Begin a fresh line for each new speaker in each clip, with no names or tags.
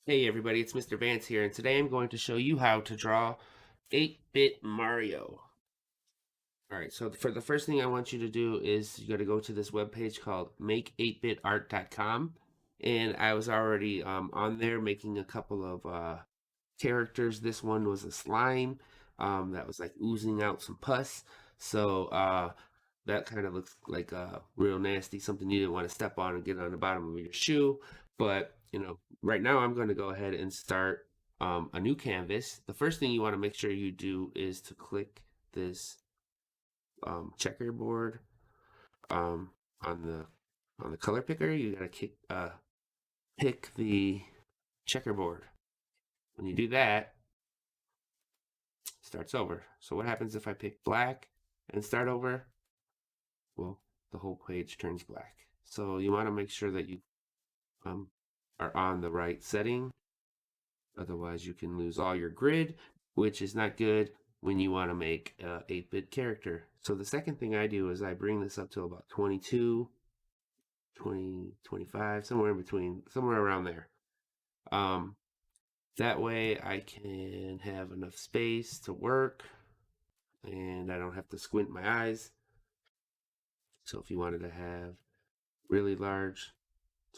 Hey everybody, it's Mr. Vance here, and today I'm going to show you how to draw 8-bit Mario. Alright, so for the first thing I want you to do is you got to go to this webpage called make8bitart.com, and I was already on there making a couple of characters. This one was a slime that was like oozing out some pus, so that kind of looks like real nasty, something you didn't want to step on and get on the bottom of your shoe. But right now I'm going to go ahead and start a new canvas. The first thing you want to make sure you do is to click this checkerboard um, on the color picker. You got to pick the checkerboard. When you do that, it starts over. So what happens if I pick black and start over? Well, the whole page turns black. So you want to make sure that you um, are on the right setting. Otherwise, you can lose all your grid, which is not good when you want to make a 8-bit character. So the second thing I do is I bring this up to about 22, 20, 25, somewhere in between, somewhere around there. Um, that way I can have enough space to work and I don't have to squint my eyes. So if you wanted to have really large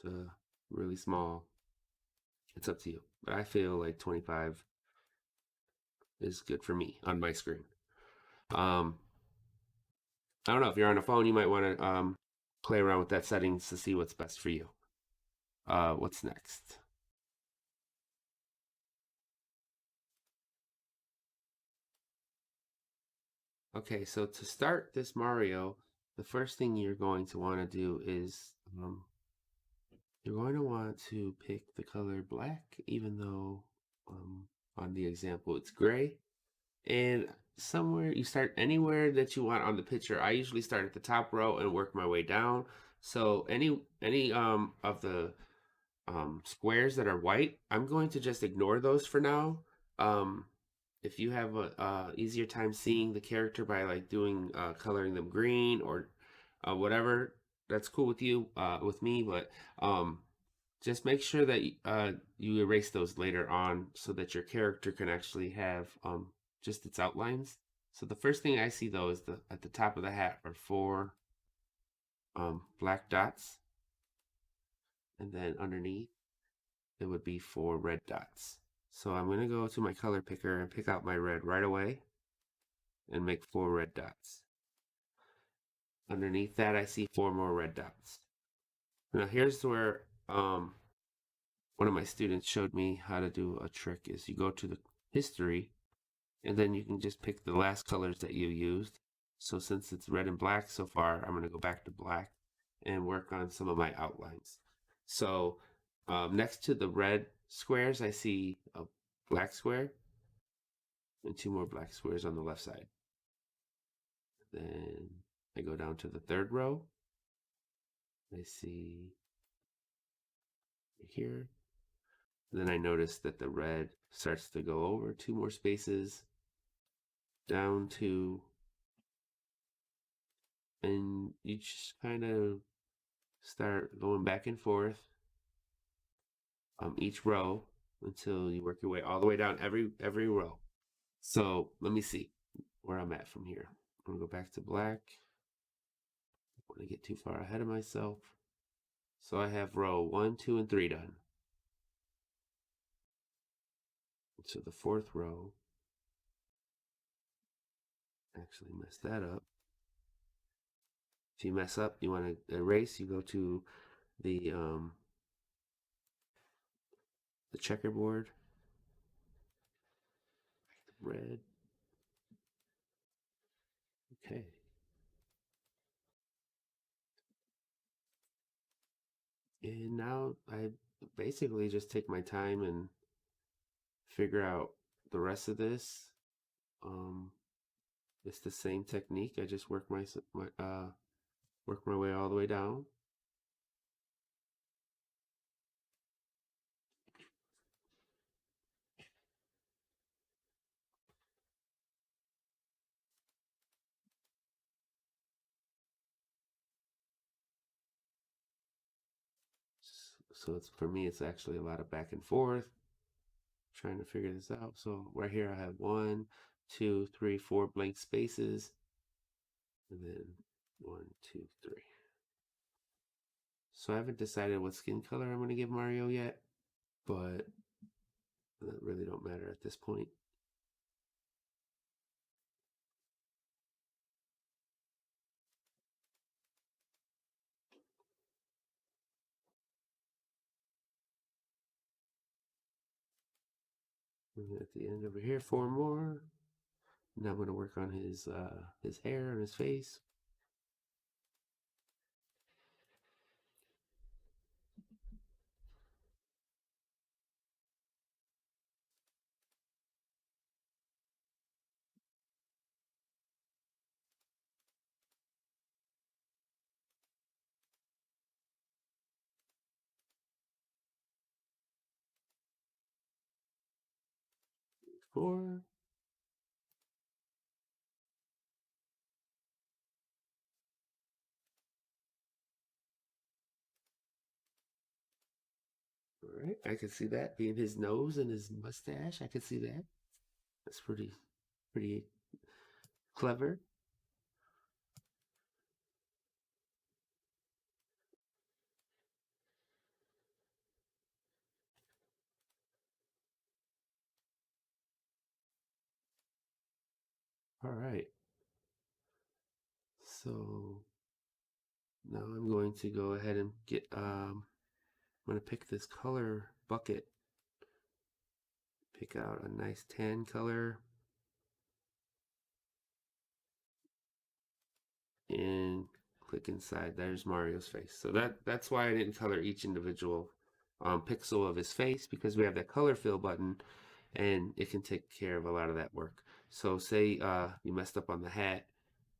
to really small, it's up to you. But I feel like 25 is good for me on my screen. Um, I don't know if you're on a phone, you might want to play around with that settings to see what's best for you. What's next? Okay, so to start this Mario, the first thing you're going to want to do is you're going to want to pick the color black, even though on the example it's gray. And somewhere you start anywhere that you want on the picture. I usually start at the top row and work my way down. So any of the squares that are white, I'm going to just ignore those for now. Um, if you have a easier time seeing the character by like doing coloring them green or whatever, that's cool with you, with me. But just make sure that you erase those later on so that your character can actually have just its outlines. So the first thing I see though is at the top of the hat are four black dots, and then underneath it would be four red dots. So I'm going to go to my color picker and pick out my red right away and make four red dots. Underneath that, I see four more red dots. Now here's where one of my students showed me how to do a trick is you go to the history and then you can just pick the last colors that you used. So since it's red and black so far, I'm going to go back to black and work on some of my outlines. So next to the red squares, I see a black square and two more black squares on the left side. Then I go down to the third row. I see here. Then I notice that the red starts to go over two more spaces down to, and you just kind of start going back and forth each row until you work your way all the way down every row. So let me see where I'm at from here. I'm gonna go back to black. I don't want to get too far ahead of myself. So I have row 1, 2, and 3 done. So the fourth row, actually messed that up. If you mess up, you want to erase, you go to the checkerboard, red. Okay. And now I basically just take my time and figure out the rest of this. Um, it's the same technique. I just work my way all the way down. So it's for me, it's actually a lot of back and forth trying to figure this out. So right here, I have 1, 2, 3, 4 blank spaces, and then 1, 2, 3. So I haven't decided what skin color I'm going to give Mario yet, but that really don't matter at this point. And at the end over here, 4 more. Now I'm going to work on his hair and his face. Four. All right, I can see that being his nose and his mustache. I can see that. That's pretty clever. All right. So now I'm going to go ahead and get I'm going to pick this color bucket. Pick out a nice tan color and click inside. There's Mario's face. So that's why I didn't color each individual pixel of his face, because we have that color fill button and it can take care of a lot of that work. So say you messed up on the hat,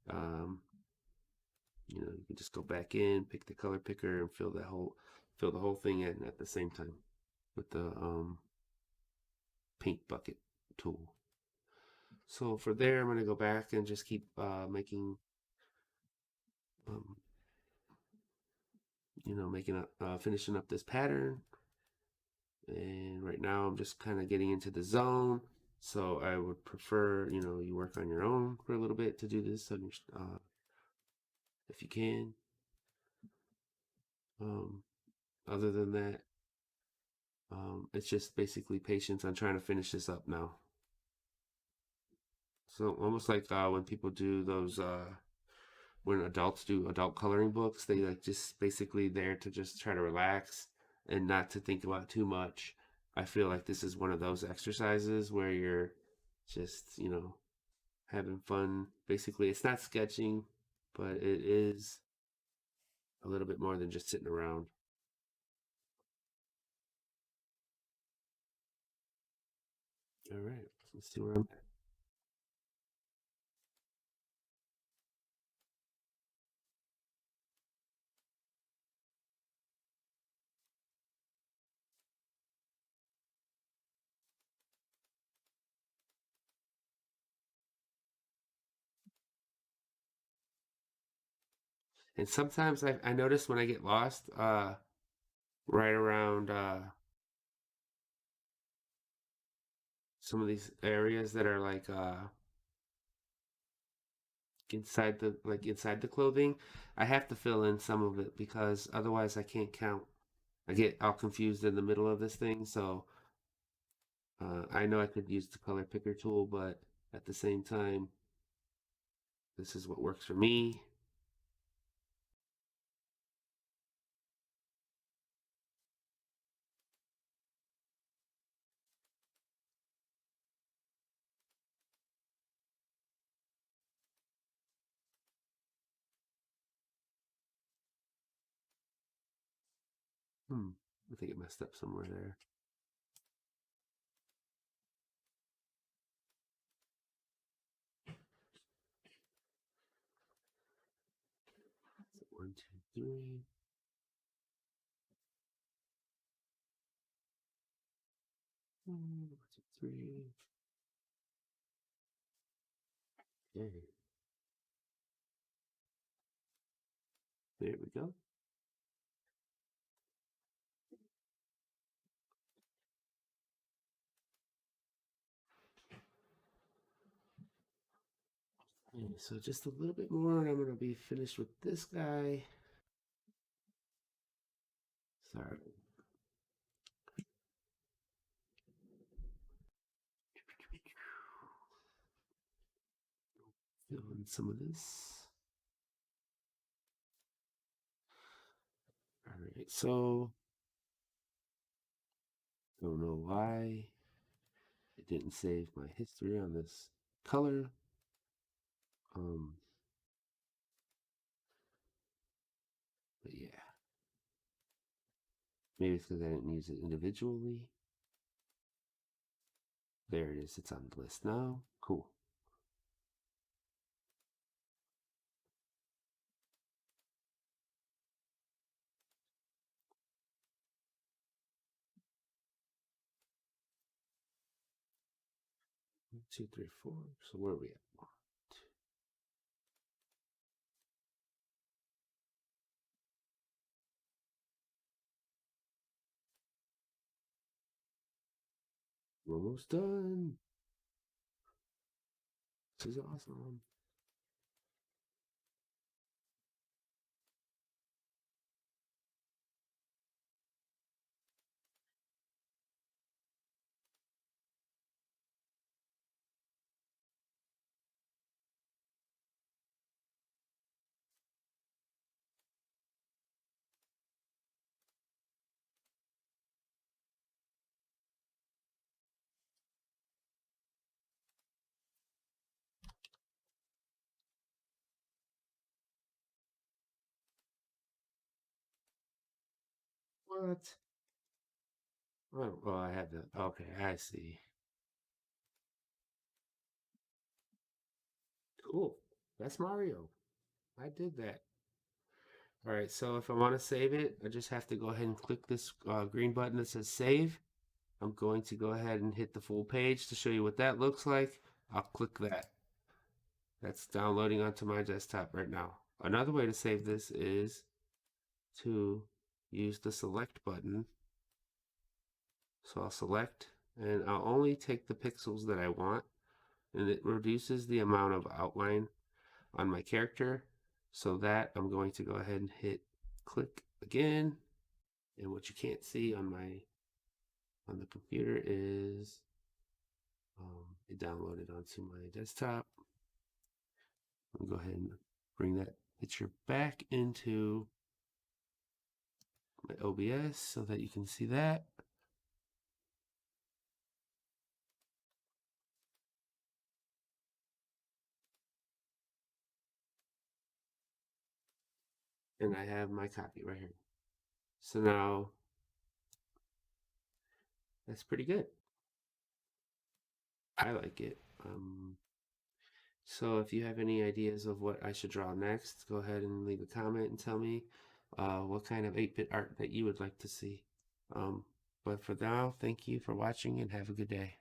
um, you know, you can just go back in, pick the color picker, and fill the whole thing in at the same time with the paint bucket tool. So for there, I'm going to go back and just keep making, um, finishing up this pattern. And right now I'm just kind of getting into the zone. So I would prefer, you work on your own for a little bit to do this, if you can. Um, Other than that, it's just basically patience on trying to finish this up now. So almost like when people do those, when adults do adult coloring books, they like just basically there to just try to relax and not to think about too much. I feel like this is one of those exercises where you're just, having fun. Basically, it's not sketching, but it is a little bit more than just sitting around. All right, let's see where I'm at. And sometimes I notice when I get lost, right around some of these areas that are like inside the clothing, I have to fill in some of it because otherwise I can't count. I get all confused in the middle of this thing, so I know I could use the color picker tool, but at the same time, this is what works for me. I think it messed up somewhere there. So 1, 2, 3. 1, 2, 3. Okay, there we go. Okay, so just a little bit more, and I'm gonna be finished with this guy. Sorry. Fill in some of this. All right, so don't know why it didn't save my history on this color. Um, but yeah, maybe it's because I didn't use it individually. There it is. It's on the list now. Cool. One, two, three, four. So where are we at? One, two. We're almost done. This is awesome. What? Oh, well, I have the. Okay, I see. Cool. That's Mario. I did that. All right, so if I want to save it, I just have to go ahead and click this green button that says save. I'm going to go ahead and hit the full page to show you what that looks like. I'll click that. That's downloading onto my desktop right now. Another way to save this is to use the select button. So I'll select and I'll only take the pixels that I want, and it reduces the amount of outline on my character. So that I'm going to go ahead and hit click again. And what you can't see on the computer is it downloaded onto my desktop. I'll go ahead and bring that picture back into my OBS so that you can see that. And I have my copy right here. So now that's pretty good. I like it. So if you have any ideas of what I should draw next, go ahead and leave a comment and tell me what kind of 8-bit art that you would like to see. But for now, thank you for watching and have a good day.